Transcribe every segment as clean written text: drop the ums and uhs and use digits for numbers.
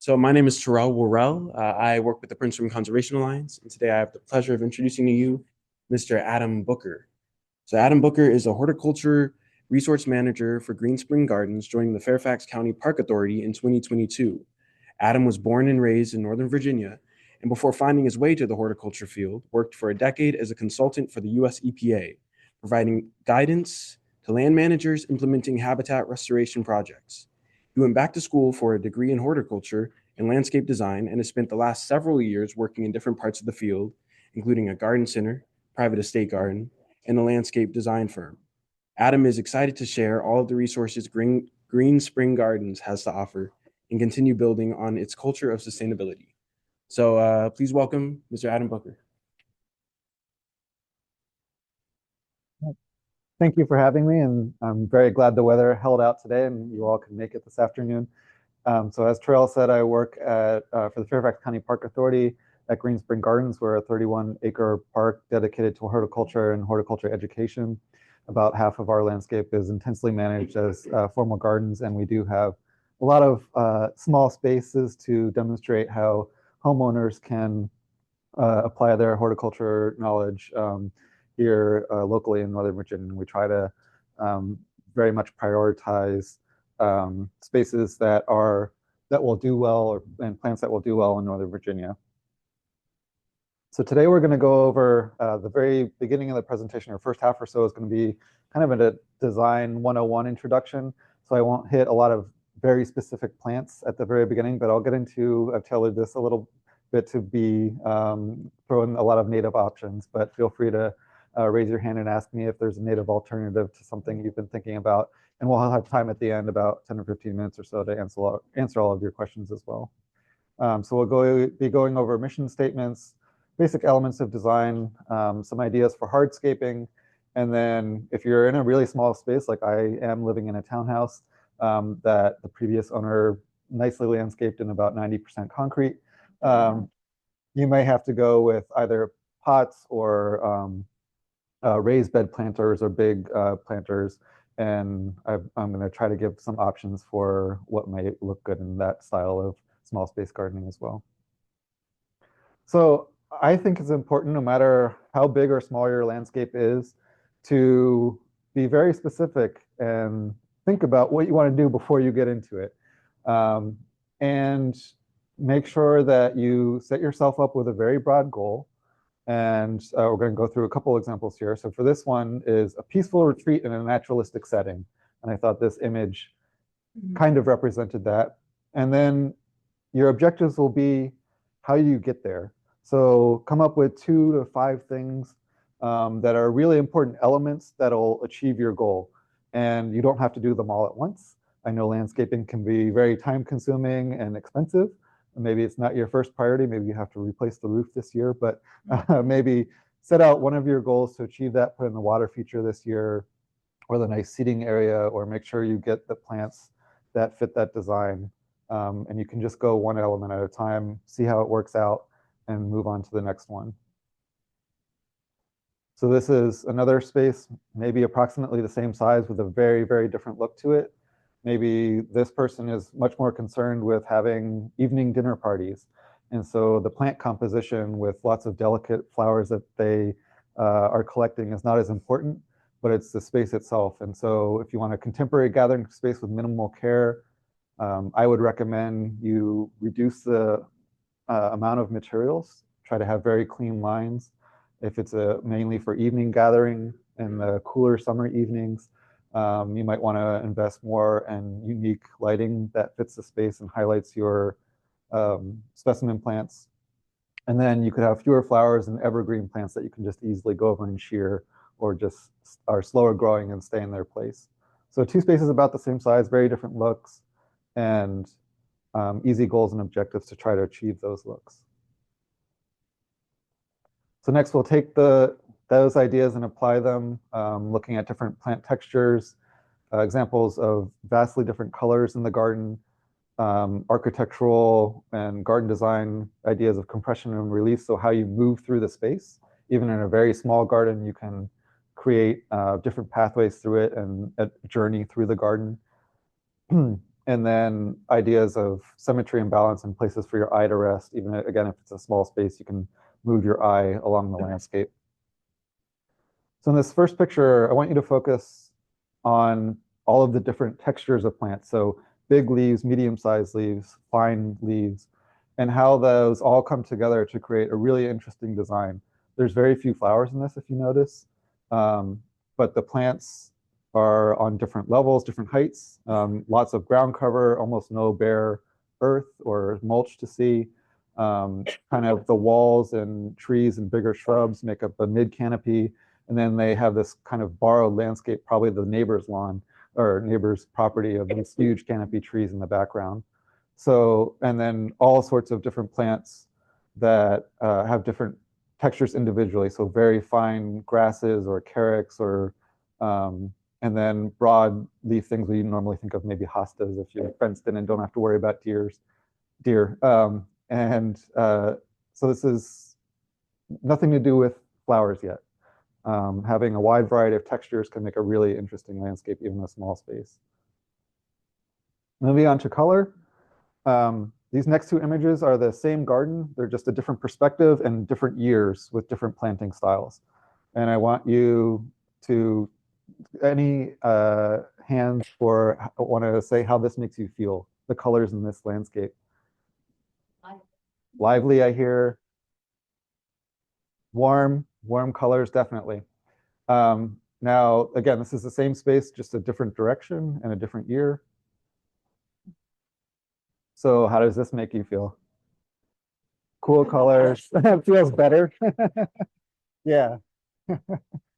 So my name is Terrell Worrell. I work with the Prince William Conservation Alliance, and today I have the pleasure of introducing to you Mr. Adam Booker. So Adam Booker is a horticulture resource manager for Green Spring Gardens, joining the Fairfax County Park Authority in 2022. Adam was born and raised in Northern Virginia, and before finding his way to the horticulture field, worked for a decade as a consultant for the US EPA, providing guidance to land managers implementing habitat restoration projects. He went back to school for a degree in horticulture and landscape design and has spent the last several years working in different parts of the field, including a garden center, private estate garden, and a landscape design firm. Adam is excited to share all of the resources Green Spring Gardens has to offer and continue building on its culture of sustainability. So please welcome Mr. Adam Booker. Thank you for having me, and I'm very glad the weather held out today and you all can make it this afternoon. So as Terrell said, I work for the Fairfax County Park Authority at Green Spring Gardens. We're a 31-acre park dedicated to horticulture and horticulture education. About half of our landscape is intensely managed as formal gardens, and we do have a lot of small spaces to demonstrate how homeowners can apply their horticulture knowledge here locally in Northern Virginia. We try to very much prioritize spaces that will do well, and plants that will do well in Northern Virginia. So today we're going to go over the very beginning of the presentation, or first half or so is going to be kind of a design 101 introduction. So I won't hit a lot of very specific plants at the very beginning, but I've tailored this a little bit to be throwing a lot of native options, but feel free to raise your hand and ask me if there's a native alternative to something you've been thinking about. And we'll have time at the end, about 10 or 15 minutes or so, to answer all of your questions as well. So we'll be going over mission statements, basic elements of design, some ideas for hardscaping. And then if you're in a really small space, like I am living in a townhouse that the previous owner nicely landscaped in about 90% concrete, you may have to go with either pots or raised bed planters or big planters. And I'm going to try to give some options for what might look good in that style of small space gardening as well. So I think it's important, no matter how big or small your landscape is, to be very specific and think about what you want to do before you get into it. And make sure that you set yourself up with a very broad goal. And we're going to go through a couple examples here. So for this one is a peaceful retreat in a naturalistic setting. And I thought this image kind of represented that. And then your objectives will be how you get there. So come up with 2 to 5 things that are really important elements that'll achieve your goal. And you don't have to do them all at once. I know landscaping can be very time consuming and expensive. Maybe it's not your first priority. Maybe you have to replace the roof this year, but maybe set out one of your goals to achieve that, put in the water feature this year, or the nice seating area, or make sure you get the plants that fit that design. And you can just go one element at a time, see how it works out, and move on to the next one. So this is another space, maybe approximately the same size with a very, very different look to it. Maybe this person is much more concerned with having evening dinner parties. And so the plant composition with lots of delicate flowers that they are collecting is not as important, but it's the space itself. And so if you want a contemporary gathering space with minimal care, I would recommend you reduce the amount of materials, try to have very clean lines. If it's mainly for evening gathering in the cooler summer evenings, you might want to invest more in unique lighting that fits the space and highlights your specimen plants. And then you could have fewer flowers and evergreen plants that you can just easily go over and shear, or just are slower growing and stay in their place. So 2 spaces about the same size, very different looks, and easy goals and objectives to try to achieve those looks. So next we'll take those ideas and apply them, looking at different plant textures, examples of vastly different colors in the garden, architectural and garden design ideas of compression and release, so how you move through the space. Even in a very small garden, you can create different pathways through it and a journey through the garden. And then ideas of symmetry and balance and places for your eye to rest. Even again, if it's a small space, you can move your eye along the landscape. So in this first picture, I want you to focus on all of the different textures of plants. So big leaves, medium-sized leaves, fine leaves, and how those all come together to create a really interesting design. There's very few flowers in this, if you notice, but the plants are on different levels, different heights, lots of ground cover, almost no bare earth or mulch to see. Kind of the walls and trees and bigger shrubs make up a mid canopy. And then they have this kind of borrowed landscape, probably the neighbor's lawn or neighbor's property of these huge canopy trees in the background. So, and then all sorts of different plants that have different textures individually. So very fine grasses or carex or, and then broad leaf things we normally think of, maybe hostas if you're fenced in and don't have to worry about deer. So this is nothing to do with flowers yet. Having a wide variety of textures can make a really interesting landscape, even in a small space. Moving on to color. These next two images are the same garden. They're just a different perspective and different years with different planting styles. And I want you to, any hands for, want to say how this makes you feel, the colors in this landscape. Lively, I hear. Warm colors, definitely. Now, again, this is the same space, just a different direction and a different year. So how does this make you feel? Cool colors. It feels better. Yeah.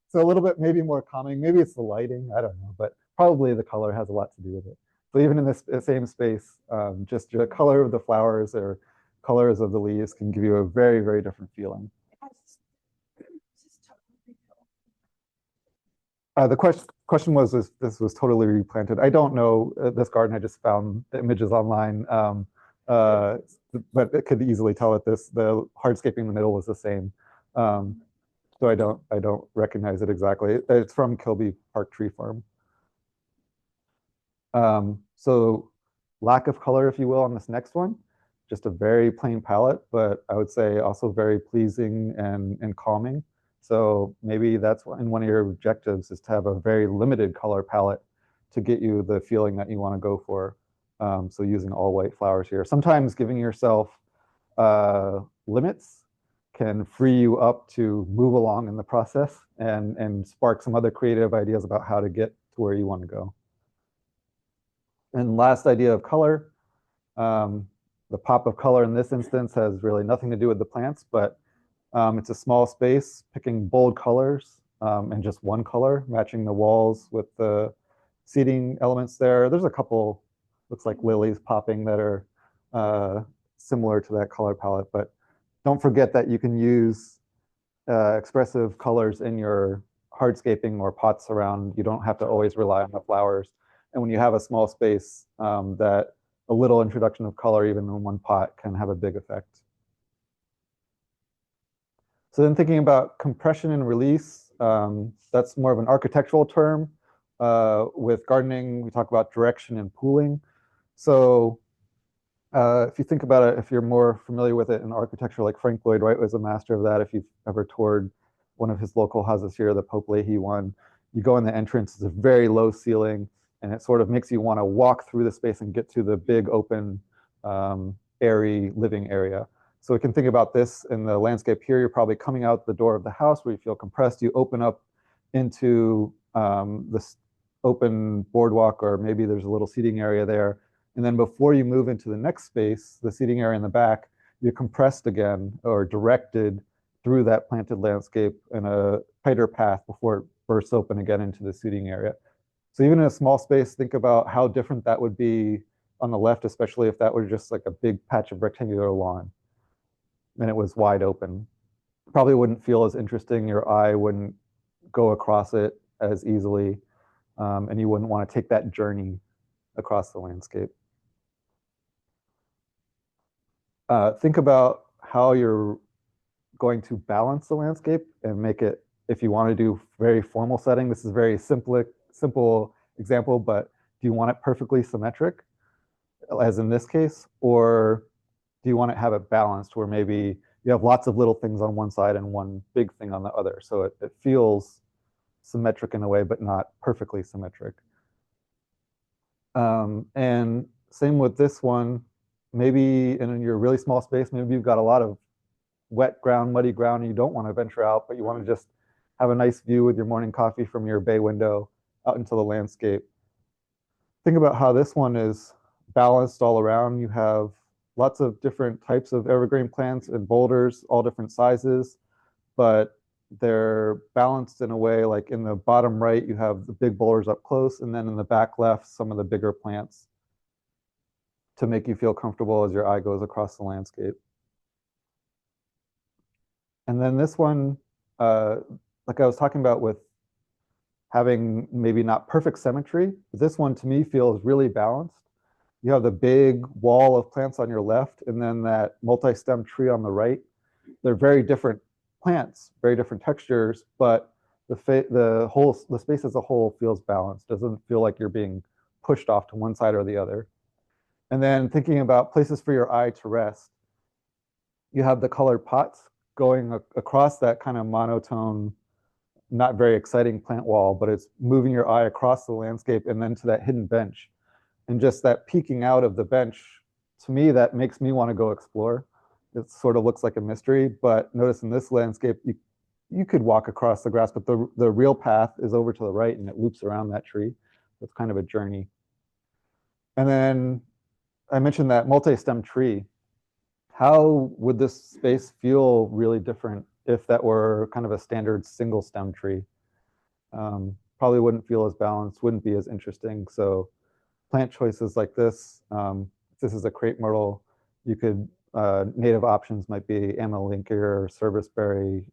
So a little bit maybe more calming. Maybe it's the lighting. I don't know, but probably the color has a lot to do with it. So even in this same space, just the color of the flowers or colors of the leaves can give you a very, very different feeling. The question was if this was totally replanted. I don't know this garden. I just found the images online, but it could easily tell that the hardscaping in the middle was the same. So I don't recognize it exactly. It's from Kilby Park Tree Farm. So lack of color, if you will, on this next one. Just a very plain palette, but I would say also very pleasing and calming. So maybe that's in one of your objectives is to have a very limited color palette to get you the feeling that you want to go for. So using all white flowers here. Sometimes giving yourself limits can free you up to move along in the process and spark some other creative ideas about how to get to where you want to go. And last idea of color. The pop of color in this instance has really nothing to do with the plants, but it's a small space, picking bold colors and just one color, matching the walls with the seating elements there. There's a couple, looks like lilies popping that are similar to that color palette, but don't forget that you can use expressive colors in your hardscaping or pots around. You don't have to always rely on the flowers. And when you have a small space, that a little introduction of color, even in one pot, can have a big effect. So then thinking about compression and release, that's more of an architectural term. With gardening, we talk about direction and pooling. So if you think about it, if you're more familiar with it in architecture, like Frank Lloyd Wright was a master of that. If you've ever toured one of his local houses here, the Pope Leahy one, you go in the entrance, it's a very low ceiling, and it sort of makes you want to walk through the space and get to the big open, airy living area. So we can think about this in the landscape here. You're probably coming out the door of the house where you feel compressed. You open up into this open boardwalk, or maybe there's a little seating area there. And then before you move into the next space, the seating area in the back, you're compressed again or directed through that planted landscape in a tighter path before it bursts open again into the seating area. So even in a small space, think about how different that would be on the left, especially if that were just like a big patch of rectangular lawn and it was wide open. Probably wouldn't feel as interesting. Your eye wouldn't go across it as easily, and you wouldn't want to take that journey across the landscape. Think about how you're going to balance the landscape and make it, if you want to do very formal setting, this is a very simple example, but do you want it perfectly symmetric? as in this case, or do you want to have it balanced where maybe you have lots of little things on one side and one big thing on the other? So it feels symmetric in a way, but not perfectly symmetric. And same with this one, maybe in your really small space, maybe you've got a lot of wet ground, muddy ground, and you don't want to venture out, but you want to just have a nice view with your morning coffee from your bay window out into the landscape. Think about how this one is balanced all around. You have lots of different types of evergreen plants and boulders, all different sizes, but they're balanced in a way like in the bottom right, you have the big boulders up close, and then in the back left, some of the bigger plants to make you feel comfortable as your eye goes across the landscape. And then this one, like I was talking about with having maybe not perfect symmetry, this one to me feels really balanced. You have the big wall of plants on your left, and then that multi-stem tree on the right. They're very different plants, very different textures, but the space as a whole feels balanced. Doesn't feel like you're being pushed off to one side or the other. And then thinking about places for your eye to rest, you have the colored pots going across that kind of monotone, not very exciting plant wall, but it's moving your eye across the landscape and then to that hidden bench. And just that peeking out of the bench, to me, that makes me want to go explore. It sort of looks like a mystery, but notice in this landscape, you could walk across the grass, but the real path is over to the right and it loops around that tree. It's kind of a journey. And then I mentioned that multi-stem tree. How would this space feel really different if that were kind of a standard single stem tree? Probably wouldn't feel as balanced, wouldn't be as interesting. So plant choices like this, if this is a crepe myrtle, you could, native options might be Amelinkia or serviceberry,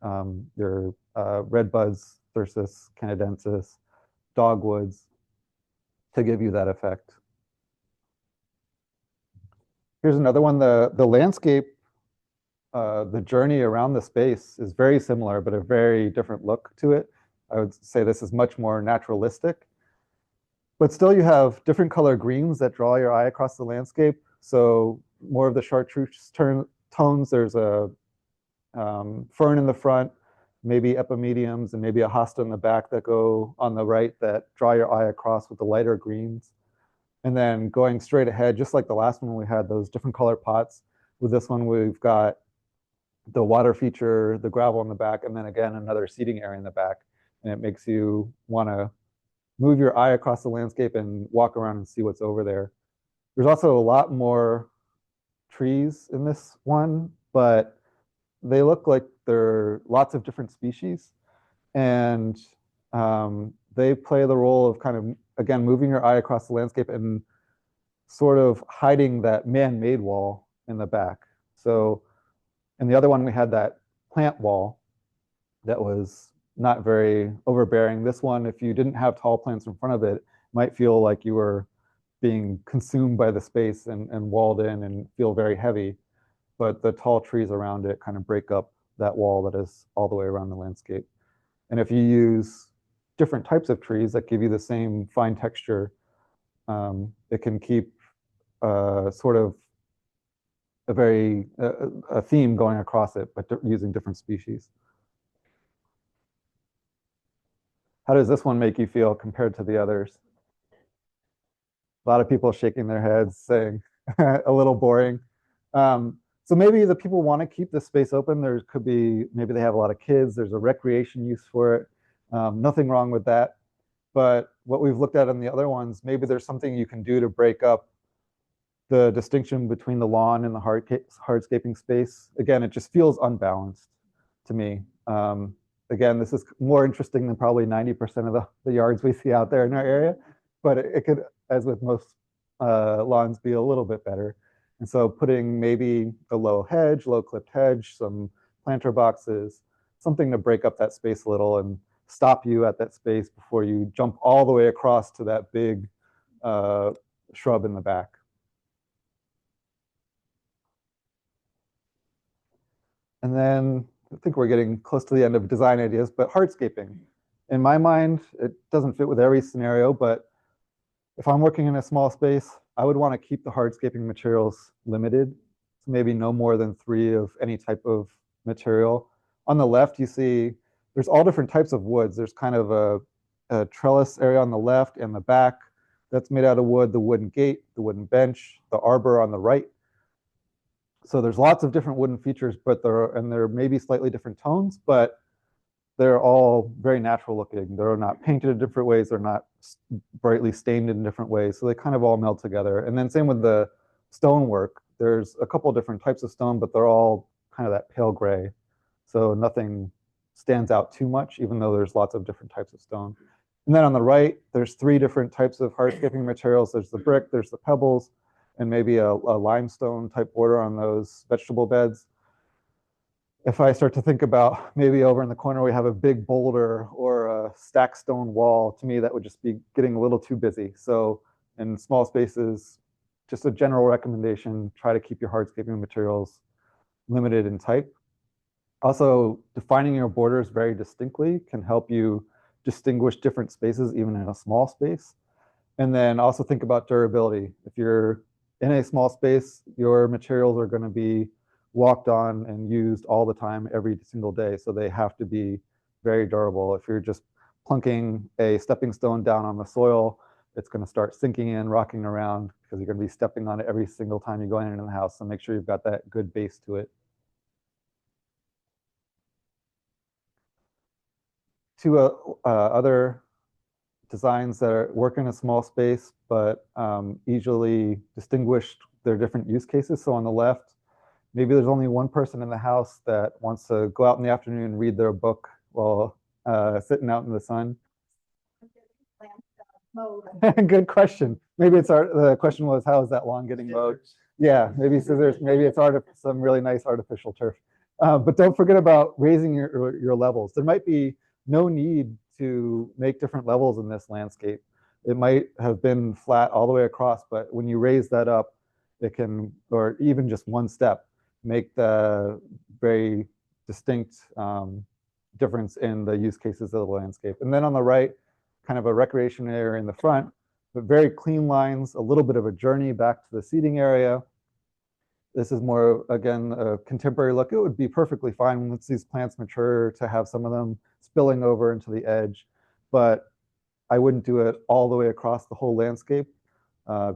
your red buds, Thyrsus canadensis, dogwoods to give you that effect. Here's another one. The landscape, the journey around the space is very similar, but a very different look to it. I would say this is much more naturalistic. But still, you have different color greens that draw your eye across the landscape. So more of the chartreuse tones. There's a fern in the front, maybe epimediums, and maybe a hosta in the back that go on the right that draw your eye across with the lighter greens. And then going straight ahead, just like the last one, we had those different color pots. With this one, we've got the water feature, the gravel in the back, and then again, another seating area in the back. And it makes you want to move your eye across the landscape and walk around and see what's over there. There's also a lot more trees in this one, but they look like they're lots of different species. And they play the role of kind of, again, moving your eye across the landscape and sort of hiding that man-made wall in the back. So in the other one, we had that plant wall that was not very overbearing. This one, if you didn't have tall plants in front of it, might feel like you were being consumed by the space and walled in and feel very heavy. But the tall trees around it kind of break up that wall that is all the way around the landscape. And if you use different types of trees that give you the same fine texture, it can keep sort of a theme going across it, but using different species. How does this one make you feel compared to the others? A lot of people shaking their heads saying a little boring. So maybe the people want to keep the space open. There could be, maybe they have a lot of kids. There's a recreation use for it. Nothing wrong with that. But what we've looked at in the other ones, maybe there's something you can do to break up the distinction between the lawn and the hardscaping space. Again, it just feels unbalanced to me. Again, this is more interesting than probably 90% of the yards we see out there in our area, but it could, as with most lawns, be a little bit better. And so putting maybe a low clipped hedge, some planter boxes, something to break up that space a little and stop you at that space before you jump all the way across to that big shrub in the back. And then I think we're getting close to the end of design ideas, but hardscaping. In my mind, it doesn't fit with every scenario, but if I'm working in a small space, I would want to keep the hardscaping materials limited, so maybe no more than 3 of any type of material. On the left, you see there's all different types of woods. There's kind of a trellis area on the left and the back that's made out of wood, the wooden gate, the wooden bench, the arbor on the right. So there's lots of different wooden features, but there may be slightly different tones, but they're all very natural looking. They're not painted in different ways. They're not brightly stained in different ways. So they kind of all meld together. And then same with the stonework. There's a couple different types of stone, but they're all kind of that pale gray. So nothing stands out too much, even though there's lots of different types of stone. And then on the right, there's 3 different types of hardscaping materials. There's the brick, there's the pebbles, and maybe a limestone type border on those vegetable beds. If I start to think about maybe over in the corner, we have a big boulder or a stacked stone wall, to me, that would just be getting a little too busy. So in small spaces, just a general recommendation, try to keep your hardscaping materials limited in type. Also, defining your borders very distinctly can help you distinguish different spaces, even in a small space. And then also think about durability. If you're in a small space, your materials are going to be walked on and used all the time, every single day. So they have to be very durable. If you're just plunking a stepping stone down on the soil, it's going to start sinking in, rocking around, because you're going to be stepping on it every single time you go in and in the house. So make sure you've got that good base to it. 2 other designs that work in a small space, but easily distinguished their different use cases. So on the left, maybe there's only one person in the house that wants to go out in the afternoon and read their book while sitting out in the sun. Good question. Maybe the question was, how is that lawn getting mowed? Yeah, maybe scissors, maybe it's some really nice artificial turf. But don't forget about raising your levels. There might be no need to make different levels in this landscape. It might have been flat all the way across, but when you raise that up, it can, or even just one step, make the very distinct difference in the use cases of the landscape. And then on the right, kind of a recreation area in the front, but very clean lines, a little bit of a journey back to the seating area. This is more, again, a contemporary look. It would be perfectly fine once these plants mature to have some of them spilling over into the edge, but I wouldn't do it all the way across the whole landscape.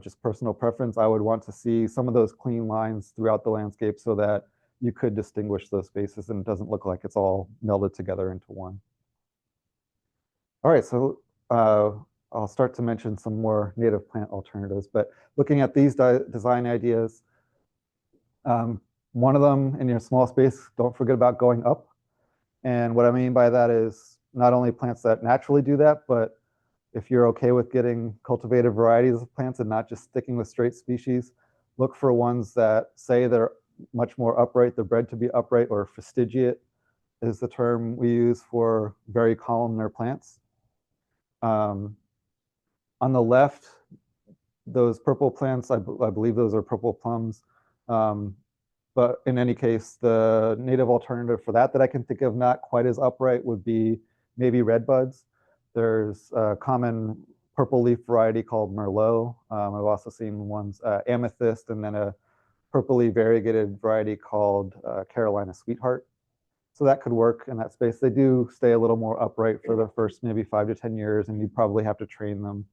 Just personal preference. I would want to see some of those clean lines throughout the landscape so that you could distinguish those spaces and it doesn't look like it's all melded together into one. All right, so I'll start to mention some more native plant alternatives, but looking at these design ideas, one of them in your small space, don't forget about going up. And what I mean by that is not only plants that naturally do that, but if you're okay with getting cultivated varieties of plants and not just sticking with straight species, look for ones that say they're much more upright, they're bred to be upright, or fastigiate is the term we use for very columnar plants. On the left, those purple plants, I believe those are purple plums. But in any case, the native alternative for that I can think of not quite as upright would be maybe redbuds. There's a common purple leaf variety called Merlot. I've also seen ones, amethyst, and then a purpley variegated variety called Carolina Sweetheart. So that could work in that space. They do stay a little more upright for the first maybe 5 to 10 years, and you probably have to train them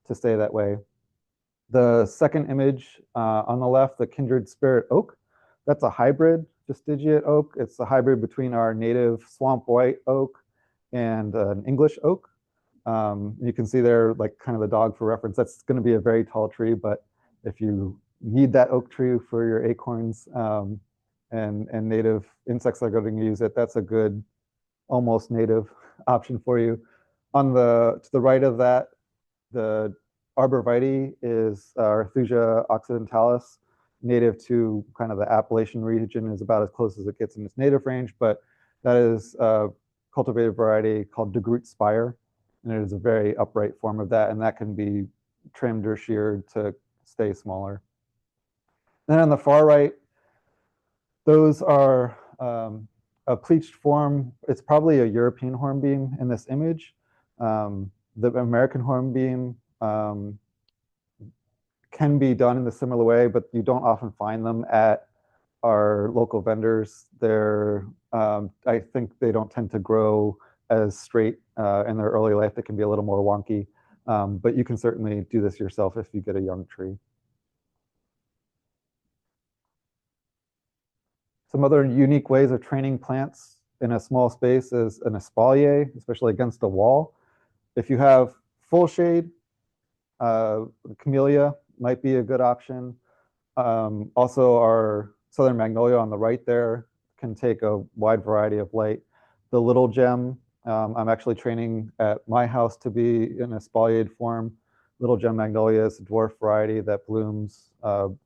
to stay that way. The second image on the left, the kindred spirit oak, that's a hybrid fastigiate oak. It's a hybrid between our native swamp white oak and an English oak. You can see there, like kind of the dog for reference. That's going to be a very tall tree, but if you need that oak tree for your acorns and native insects are going to use it, that's a good almost native option for you. To the right of that, the arborvitae is Arthusia occidentalis, native to kind of the Appalachian region, is about as close as it gets in its native range, but that is a cultivated variety called De Groot Spire, and it is a very upright form of that, and that can be trimmed or sheared to stay smaller. Then on the far right, those are a pleached form. It's probably a European hornbeam in this image. The American hornbeam can be done in a similar way, but you don't often find them at our local vendors. I think they don't tend to grow as straight in their early life. They can be a little more wonky, but you can certainly do this yourself if you get a young tree. Some other unique ways of training plants in a small space is an espalier, especially against a wall. If you have full shade, camellia might be a good option. Also, our southern magnolia on the right there can take a wide variety of light. The little gem, I'm actually training at my house to be in a espaliered form. Little gem magnolia is a dwarf variety that blooms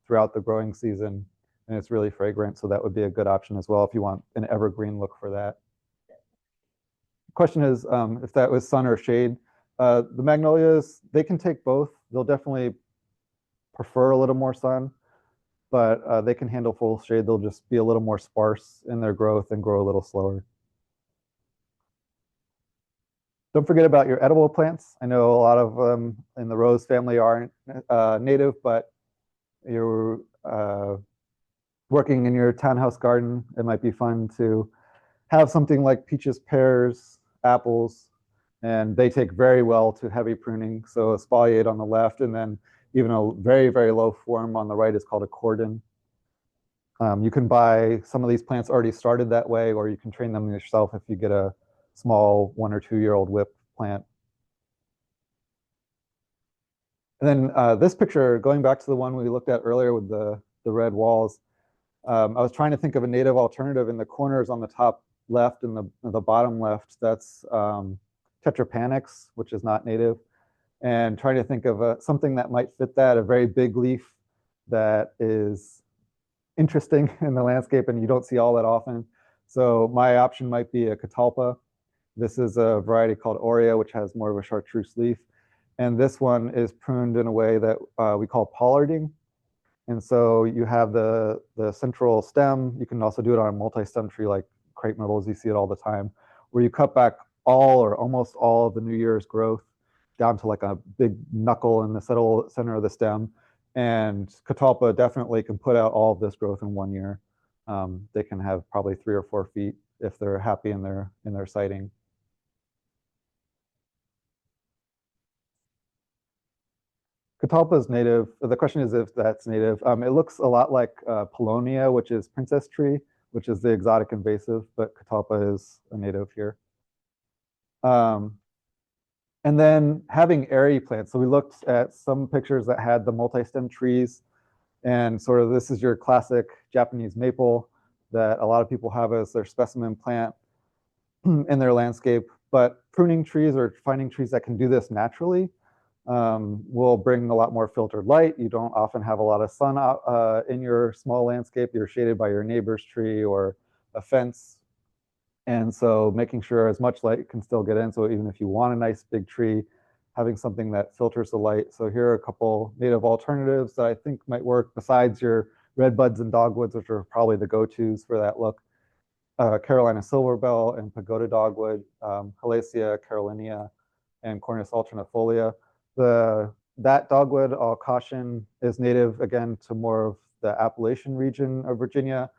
throughout the growing season, and it's really fragrant, so that would be a good option as well if you want an evergreen look for that. The question is if that was sun or shade. The magnolias, they can take both. They'll definitely prefer a little more sun, but they can handle full shade. They'll just be a little more sparse in their growth and grow a little slower. Don't forget about your edible plants. I know a lot of them in the rose family aren't native, but you're working in your townhouse garden, it might be fun to have something like peaches, pears, apples, and they take very well to heavy pruning. So a espalier on the left, and then even a very, very low form on the right is called a cordon. You can buy some of these plants already started that way, or you can train them yourself if you get a small 1 or 2 year old whip plant. And then this picture, going back to the one we looked at earlier with the red walls, I was trying to think of a native alternative. In the corners on the top left and the bottom left, that's tetrapanax, which is not native, and trying to think of something that might fit that, a very big leaf that is interesting in the landscape and you don't see all that often. So my option might be a catalpa. This is a variety called aurea, which has more of a chartreuse leaf. And this one is pruned in a way that we call pollarding. And so you have the central stem. You can also do it on a multi-stem tree like crepe myrtles. You see it all the time, where you cut back all or almost all of the New Year's growth down to like a big knuckle in the center of the stem. And catalpa definitely can put out all of this growth in 1 year. They can have probably 3 or 4 feet if they're happy in their siting. Catalpa is native. The question is if that's native. It looks a lot like Paulownia, which is princess tree, which is the exotic invasive, but catalpa is a native here. And then having airy plants. So we looked at some pictures that had the multi-stem trees, and sort of this is your classic Japanese maple that a lot of people have as their specimen plant in their landscape. But pruning trees or finding trees that can do this naturally will bring a lot more filtered light. You don't often have a lot of sun in your small landscape. You're shaded by your neighbor's tree or a fence. And so making sure as much light can still get in. So even if you want a nice big tree, having something that filters the light. So here are a couple native alternatives that I think might work besides your redbuds and dogwoods, which are probably the go-tos for that look. Carolina silverbell and pagoda dogwood, Halacia carolinia, and Cornus alternifolia. That dogwood, I'll caution, is native again to more of the Appalachian region of Virginia,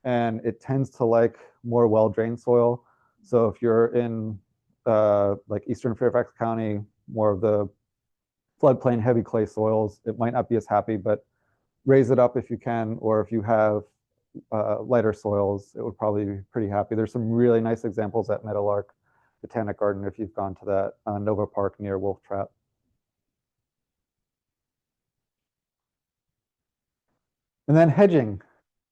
and it tends to like more well-drained soil. So if you're in like eastern Fairfax County, more of the floodplain heavy clay soils, it might not be as happy, but raise it up if you can, or if you have lighter soils, it would probably be pretty happy. There's some really nice examples at Meadowlark Botanic Garden if you've gone to that Nova Park near Wolf Trap. And then hedging.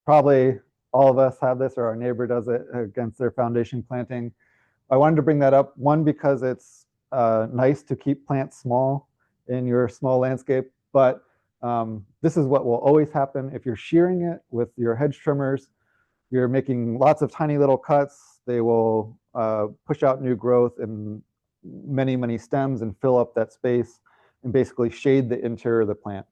Probably all of us have this, or our neighbor does it against their foundation planting. I wanted to bring that up, one, because it's nice to keep plants small in your small landscape, but this is what will always happen. If you're shearing it with your hedge trimmers, you're making lots of tiny little cuts. They will push out new growth in many, many stems and fill up that space and basically shade the interior of the plant.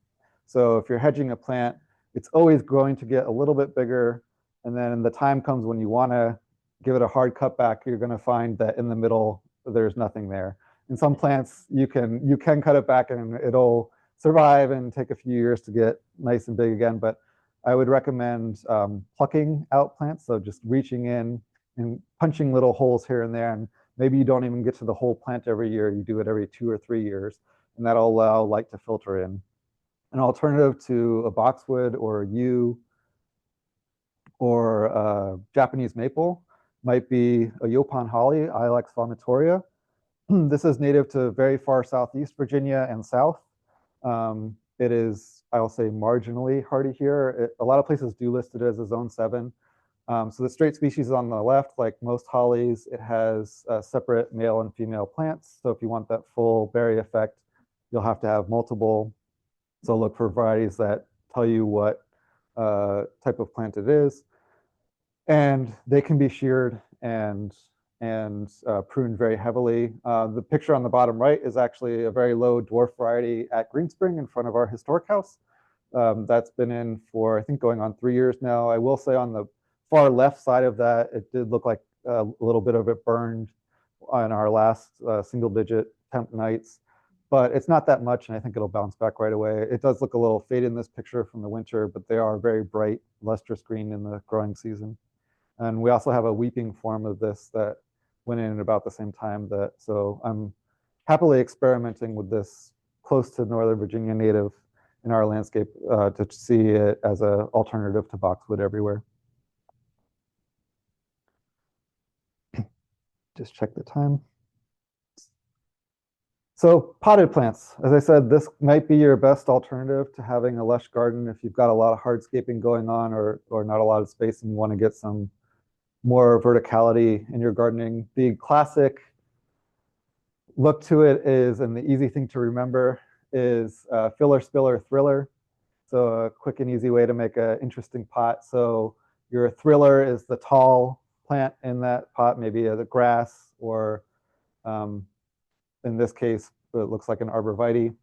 So if you're hedging a plant, it's always going to get a little bit bigger. And then the time comes when you want to give it a hard cut back, you're going to find that in the middle, there's nothing there. In some plants, you can cut it back and it'll survive and take a few years to get nice and big again. But I would recommend plucking out plants, so just reaching in and punching little holes here and there. And maybe you don't even get to the whole plant every year. You do it every 2 or 3 years, and that'll allow light to filter in. An alternative to a boxwood or a yew or Japanese maple might be a Yopon holly, Ilex vomitoria. This is native to very far southeast Virginia and south. It is, I'll say, marginally hardy here. A lot of places do list it as a zone 7. So the straight species is on the left, like most hollies, it has separate male and female plants. So if you want that full berry effect, you'll have to have multiple. So look for varieties that tell you what type of plant it is. And they can be sheared and pruned very heavily. The picture on the bottom right is actually a very low dwarf variety at Greenspring in front of our historic house. That's been in for, I think, going on 3 years now. I will say on the far left side of that, it did look like a little bit of it burned on our last single-digit temp nights, but it's not that much, and I think it'll bounce back right away. It does look a little faded in this picture from the winter, but they are very bright, lustrous green in the growing season. And we also have a weeping form of this that went in at about the same time. So I'm happily experimenting with this close to Northern Virginia native in our landscape to see it as an alternative to boxwood everywhere. Just check the time. So potted plants, as I said, this might be your best alternative to having a lush garden if you've got a lot of hardscaping going on or not a lot of space and you want to get some more verticality in your gardening. The classic look to it is, and the easy thing to remember is filler, spiller, thriller. So a quick and easy way to make an interesting pot. So your thriller is the tall plant in that pot, maybe the grass, or in this case, it looks like an arborvitae.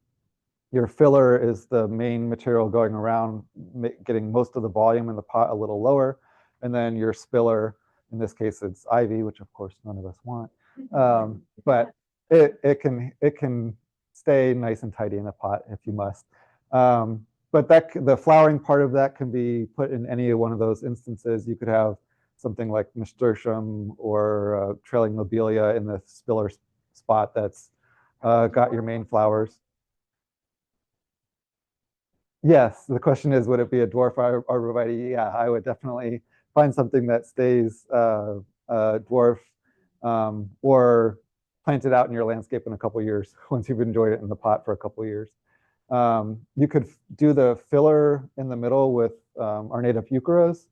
Your filler is the main material going around, getting most of the volume in the pot a little lower. And then your spiller, in this case, it's ivy, which of course none of us want, but it can stay nice and tidy in a pot if you must. But the flowering part of that can be put in any one of those instances. You could have something like nasturtium or trailing lobelia in the spiller spot that's got your main flowers. Yes, the question is, would it be a dwarf arborvitae? Yeah, I would definitely find something that stays dwarf or plant it out in your landscape in a couple years once you've enjoyed it in the pot for a couple years. You could do the filler in the middle with our native eucharas.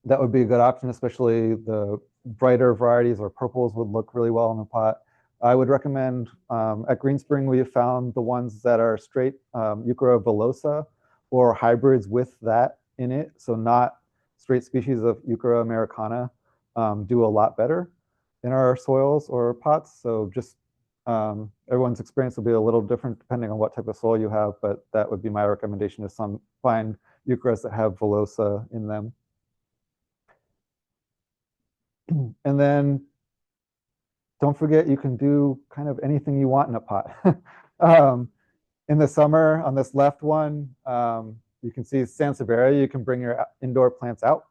That would be a good option, especially the brighter varieties or purples would look really well in the pot. I would recommend, at Greenspring, we have found the ones that are straight Euchera villosa or hybrids with that in it. So not straight species of Euchera americana do a lot better in our soils or pots. So just everyone's experience will be a little different depending on what type of soil you have, but that would be my recommendation, is find Eucheras that have villosa in them. And then don't forget, you can do kind of anything you want in a pot. In the summer, on this left one, you can see Sansevieria. You can bring your indoor plants out,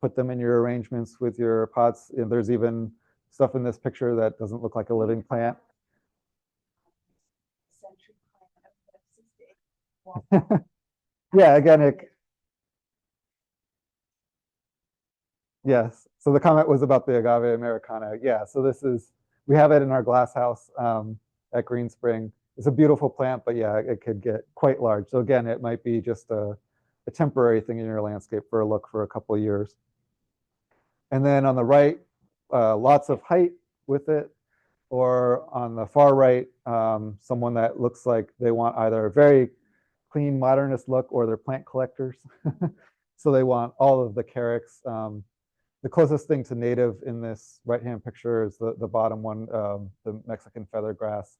put them in your arrangements with your pots. And there's even stuff in this picture that doesn't look like a living plant. Yeah, again, yes. So the comment was about the agave americana. Yeah, so we have it in our glass house at Greenspring. It's a beautiful plant, but yeah, it could get quite large. So again, it might be just a temporary thing in your landscape for a look for a couple of years. And then on the right, lots of height with it, or on the far right, someone that looks like they want either a very clean modernist look or they're plant collectors. So they want all of the carex. The closest thing to native in this right-hand picture is the bottom one, the Mexican feathergrass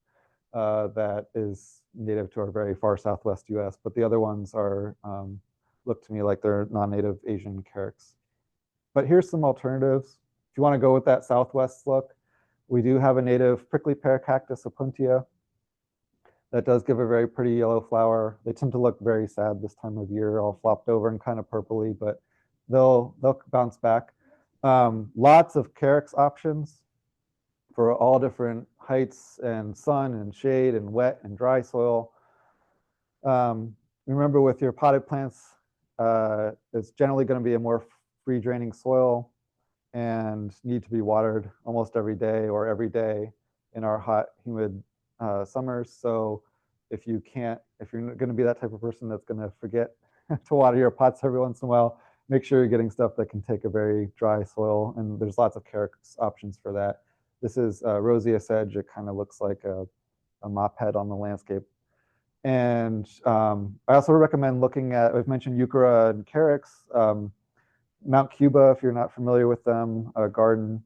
that is native to our very far southwest US, but the other ones are, look to me like they're non-native Asian carex. But here's some alternatives. If you want to go with that southwest look, we do have a native prickly pear cactus, Opuntia. That does give a very pretty yellow flower. They tend to look very sad this time of year, all flopped over and kind of purpley, but they'll bounce back. Lots of carex options for all different heights and sun and shade and wet and dry soil. Remember with your potted plants, it's generally going to be a more free draining soil and need to be watered almost every day or every day in our hot, humid summers. So if you're going to be that type of person that's going to forget to water your pots every once in a while, make sure you're getting stuff that can take a very dry soil. And there's lots of carex options for that. This is roseate sedge. It kind of looks like a mop head on the landscape. And I also recommend looking at, I've mentioned euchera and carex. Mount Cuba, if you're not familiar with them, a garden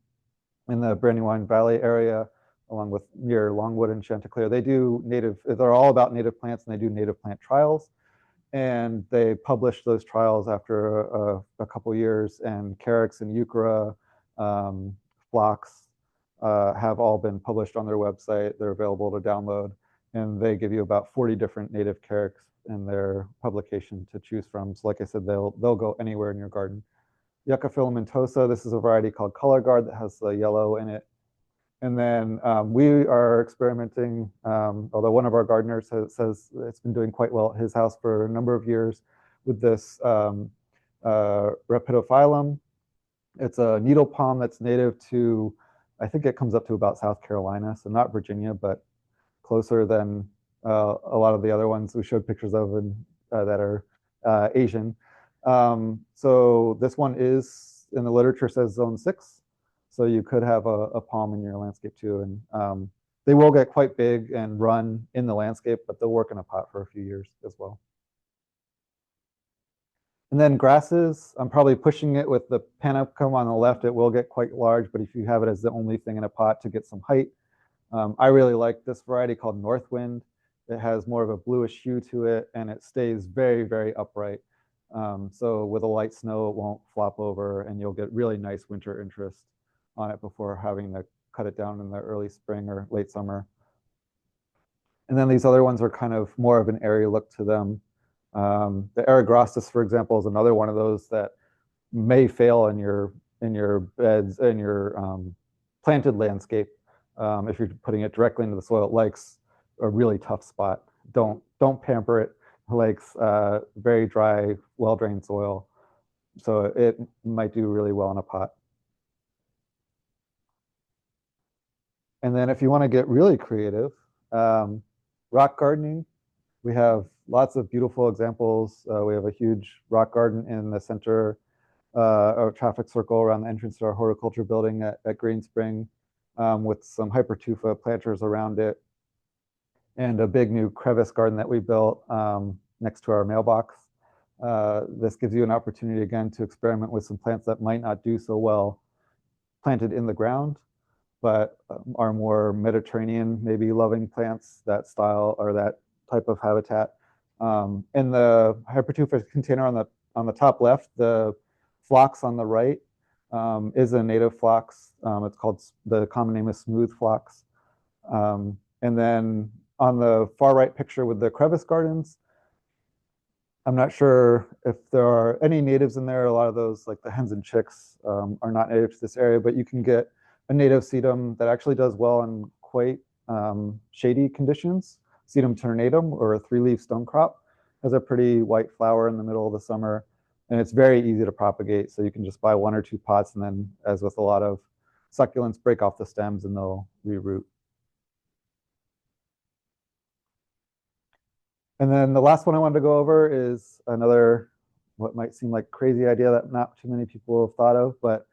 in the Brandywine Valley area, along with near Longwood and Chanticleer. They're all about native plants, and they do native plant trials. And they publish those trials after a couple years, and carex and euchera, phlox have all been published on their website. They're available to download, and they give you about 40 different native carex in their publication to choose from. So like I said, they'll go anywhere in your garden. Yucca filamentosa, this is a variety called Color Guard that has the yellow in it. And then we are experimenting, although one of our gardeners says it's been doing quite well at his house for a number of years, with this Rapidophyllum. It's a needle palm that's native to, I think it comes up to about South Carolina, so not Virginia, but closer than a lot of the other ones we showed pictures of that are Asian. So this one is, in the literature, says zone 6. So you could have a palm in your landscape too. And they will get quite big and run in the landscape, but they'll work in a pot for a few years as well. And then grasses, I'm probably pushing it with the panicum on the left. It will get quite large, but if you have it as the only thing in a pot to get some height, I really like this variety called Northwind. It has more of a bluish hue to it, and it stays very, very upright. So with a light snow, it won't flop over, and you'll get really nice winter interest on it before having to cut it down in the early spring or late summer. And then these other ones are kind of more of an airy look to them. The Eragrostis, for example, is another one of those that may fail in your beds, in your planted landscape. If you're putting it directly into the soil, it likes a really tough spot. Don't pamper it. It likes very dry, well-drained soil. So it might do really well in a pot. And then if you want to get really creative, rock gardening, we have lots of beautiful examples. We have a huge rock garden in the center of a traffic circle around the entrance to our horticulture building at Green Spring, with some hypertufa planters around it, and a big new crevice garden that we built next to our mailbox. This gives you an opportunity again to experiment with some plants that might not do so well planted in the ground, but are more Mediterranean, maybe loving plants, that style or that type of habitat. In the hypertufa container on the top left, the phlox on the right is a native phlox. It's called, the common name is smooth phlox. And then on the far right picture with the crevice gardens, I'm not sure if there are any natives in there. A lot of those, like the hens and chicks, are not native to this area, but you can get a native sedum that actually does well in quite shady conditions. Sedum ternatum, or a 3-leaf stone crop, has a pretty white flower in the middle of the summer, and it's very easy to propagate. So you can just buy 1 or 2 pots, and then, as with a lot of succulents, break off the stems and they'll reroot. And then the last one I wanted to go over is another, what might seem like crazy idea that not too many people have thought of, but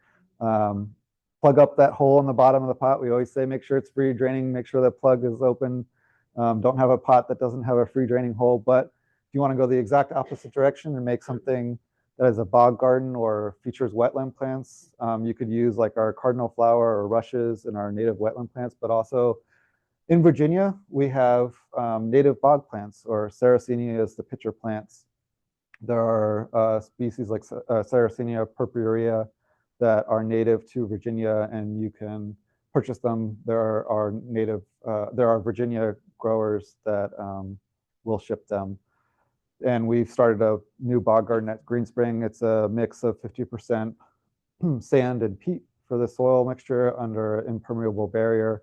plug up that hole in the bottom of the pot. We always say make sure it's free draining, make sure the plug is open. Don't have a pot that doesn't have a free draining hole. But if you want to go the exact opposite direction and make something that is a bog garden or features wetland plants, you could use like our cardinal flower or rushes and our native wetland plants. But also in Virginia, we have native bog plants, or Sarracenia is the pitcher plants. There are species like Sarracenia purpurea that are native to Virginia, and you can purchase them. There are Virginia growers that will ship them. And we've started a new bog garden at Green Spring. It's a mix of 50% sand and peat for the soil mixture under an impermeable barrier.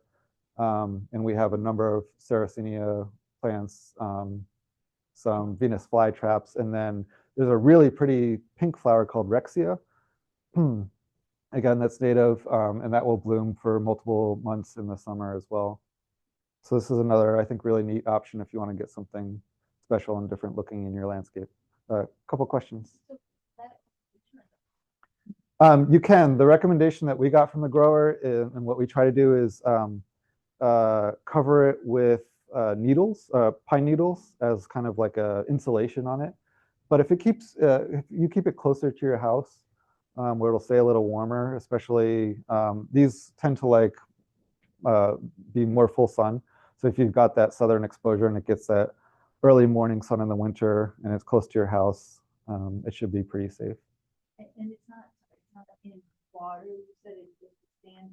And we have a number of Sarracenia plants, some Venus flytraps, and then there's a really pretty pink flower called Rexia. Again, that's native, and that will bloom for multiple months in the summer as well. So this is another, I think, really neat option if you want to get something special and different looking in your landscape. Couple questions. You can. The recommendation that we got from the grower and what we try to do is cover it with needles, pine needles, as kind of like a insulation on it. But if you keep it closer to your house, where it'll stay a little warmer, especially these tend to like be more full sun. So if you've got that southern exposure and it gets that early morning sun in the winter and it's close to your house, it should be pretty safe. And it's not in water, you said it's just a sand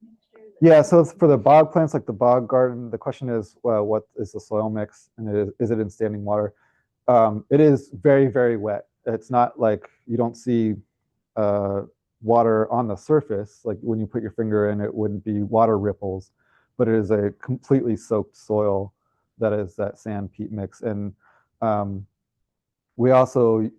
mixture? Yeah, so it's for the bog plants, like the bog garden, the question is, well, what is the soil mix, and is it in standing water? It is very, very wet. It's not like you don't see water on the surface. Like when you put your finger in, it wouldn't be water ripples, but it is a completely soaked soil that is that sand peat mix. And we also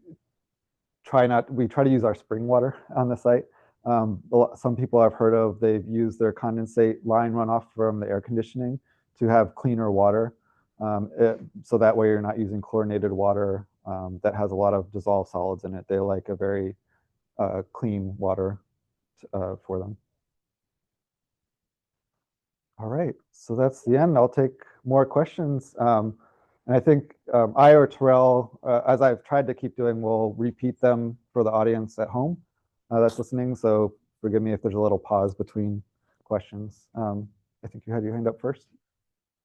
try to use our spring water on the site. Some people I've heard of, they've used their condensate line runoff from the air conditioning to have cleaner water. So that way you're not using chlorinated water that has a lot of dissolved solids in it. They like a very clean water for them. All right, so that's the end. I'll take more questions. And I think I or Terrell, as I've tried to keep doing, will repeat them for the audience at home that's listening. So forgive me if there's a little pause between questions. I think you had your hand up first.